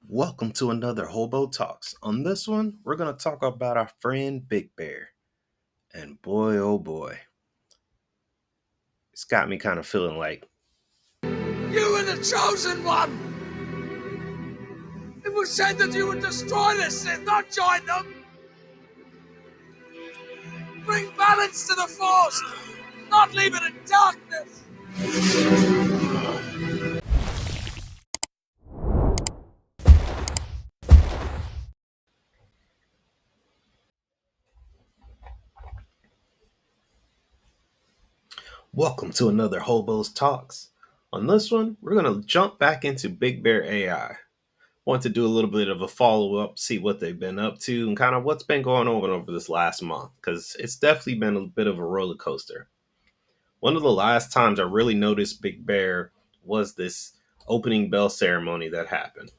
Welcome to another Hobo Talks. On this one, we're going to talk about our friend Big Bear. And boy, oh boy, it's got me kind of feeling like You were the chosen one! It was said that you would destroy the Sith, not join them! Bring balance to the Force, not leave it in darkness! welcome to another Hobo's Talks. On this one, we're going to jump back into Big Bear AI. Want to do a little bit of a follow up, see what they've been up to, and kind of what's been going on over this last month, because it's definitely been a bit of a roller coaster. One of the last times I really noticed Big Bear was this opening bell ceremony that happened.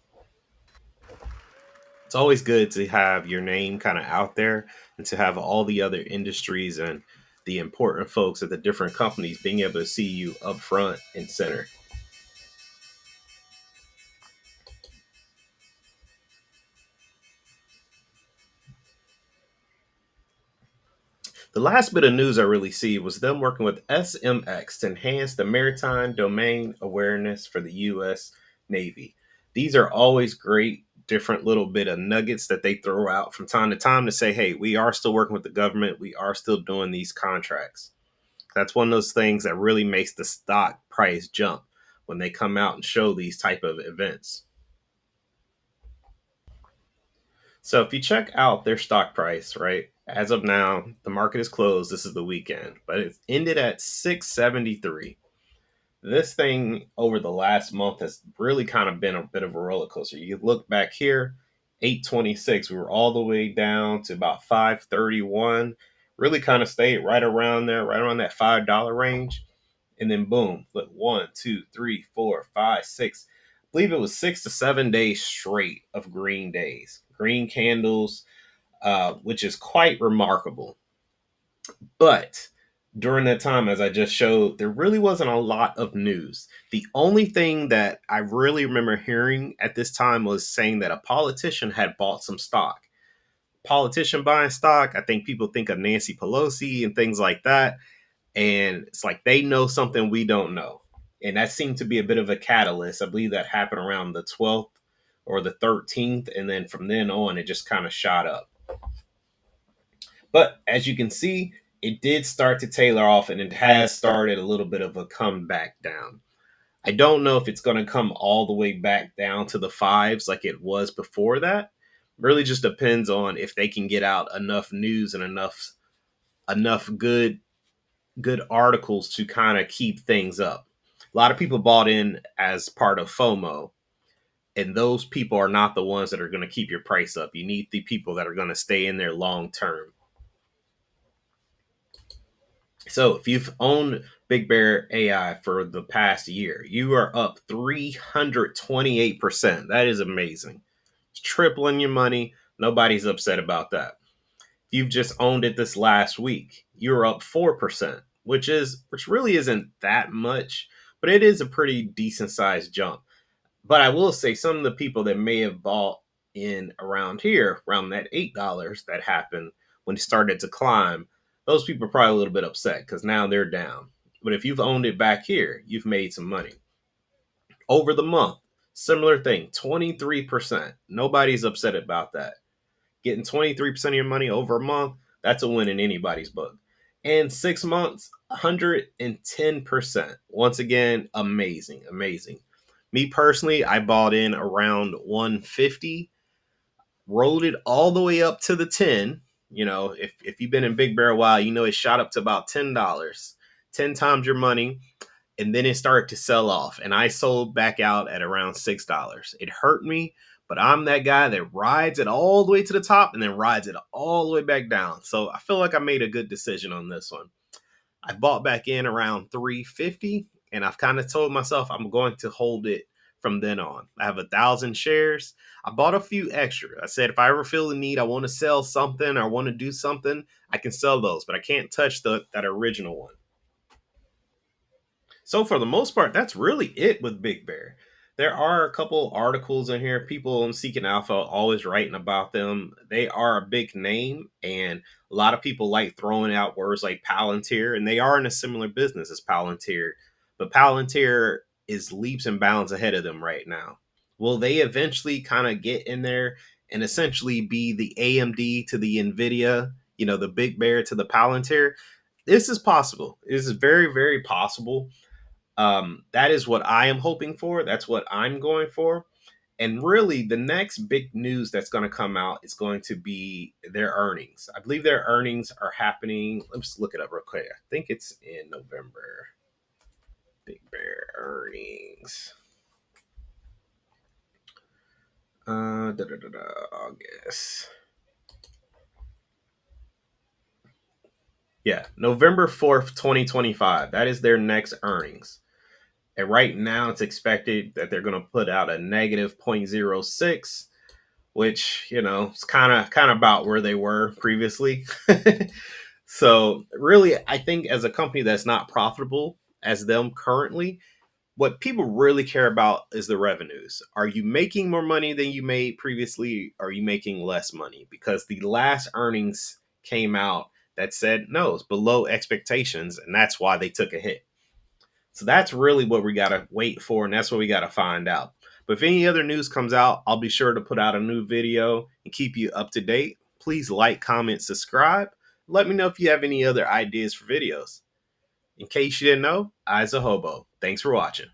It's always good to have your name kind of out there and to have all the other industries and the important folks at the different companies being able to see you up front and center. The last bit of news I really see was them working with SMX to enhance the maritime domain awareness for the US Navy. These are always great, different little bit of nuggets that they throw out from time to time to say, hey, we are still working with the government. We are still doing these contracts. That's one of those things that really makes the stock price jump when they come out and show these type of events. So if you check out their stock price, right, as of now, the market is closed. This is the weekend, but it ended at 673. This thing over the last month has really kind of been a bit of a roller coaster. You look back here, 826, we were all the way down to about 531. Really kind of stayed right around there, right around that $5 range. And then boom, look, 1, 2, 3, 4, 5, 6. I believe it was 6 to 7 days straight of green days, green candles, which is quite remarkable. But during that time, as I just showed, there really wasn't a lot of news. The only thing that I really remember hearing at this time was saying that a politician had bought some stock. Politician buying stock, I think people think of Nancy Pelosi and things like that. And it's like they know something we don't know. And that seemed to be a bit of a catalyst. I believe that happened around the 12th or the 13th. And then from then on, it just kind of shot up. But as you can see, it did start to tailor off and it has started a little bit of a comeback down. I don't know if it's going to come all the way back down to the fives like it was before that. Really just depends on if they can get out enough news and enough good articles to kind of keep things up. A lot of people bought in as part of FOMO, and those people are not the ones that are going to keep your price up. You need the people that are going to stay in there long term. So if you've owned Big Bear AI for the past year, you are up 328%. That is amazing. It's tripling your money. Nobody's upset about that. If you've just owned it this last week, you're up 4%, which really isn't that much, but it is a pretty decent sized jump. But I will say some of the people that may have bought in around here, around that $8 that happened when it started to climb, those people are probably a little bit upset because now they're down. But if you've owned it back here, you've made some money. Over the month, similar thing, 23%. Nobody's upset about that. Getting 23% of your money over a month, that's a win in anybody's book. And 6 months, 110%. Once again, amazing, amazing. Me personally, I bought in around 150, rolled it all the way up to the 10. You know, if you've been in Big Bear a while, you know it shot up to about $10, 10 times your money. And then it started to sell off. And I sold back out at around $6. It hurt me, but I'm that guy that rides it all the way to the top and then rides it all the way back down. So I feel like I made a good decision on this one. I bought back in around 350, and I've kind of told myself I'm going to hold it from then on. I have 1,000 shares. I bought a few extra. I said if I ever feel the need, I want to sell something or want to do something, I can sell those, but I can't touch that original one. So for the most part, that's really it with Big Bear. there are a couple articles in here. People in Seeking Alpha always writing about them. They are a big name, and a lot of people like throwing out words like Palantir, and they are in a similar business as Palantir. But Palantir is leaps and bounds ahead of them right now. Will they eventually kind of get in there and essentially be the AMD to the Nvidia, the Big Bear to the Palantir? This is possible. This is very, very possible. That is what I am hoping for. That's what I'm going for. And really, the next big news that's going to come out is going to be their earnings. I believe their earnings are happening. Let's look it up real quick. I think it's in November. Big Bear earnings. August. Yeah, November 4th, 2025. That is their next earnings. And right now, it's expected that they're going to put out a negative zero point zero 0.06, which is kind of about where they were previously. So really, I think as a company that's not profitable as them currently, what people really care about is the revenues. Are you making more money than you made previously? Are you making less money? Because the last earnings came out that said no, it's below expectations, and that's why they took a hit. So that's really what we got to wait for, and that's what we got to find out. But if any other news comes out, I'll be sure to put out a new video and keep you up to date. Please like, comment, subscribe. Let me know if you have any other ideas for videos. In case you didn't know, I's a hobo. Thanks for watching.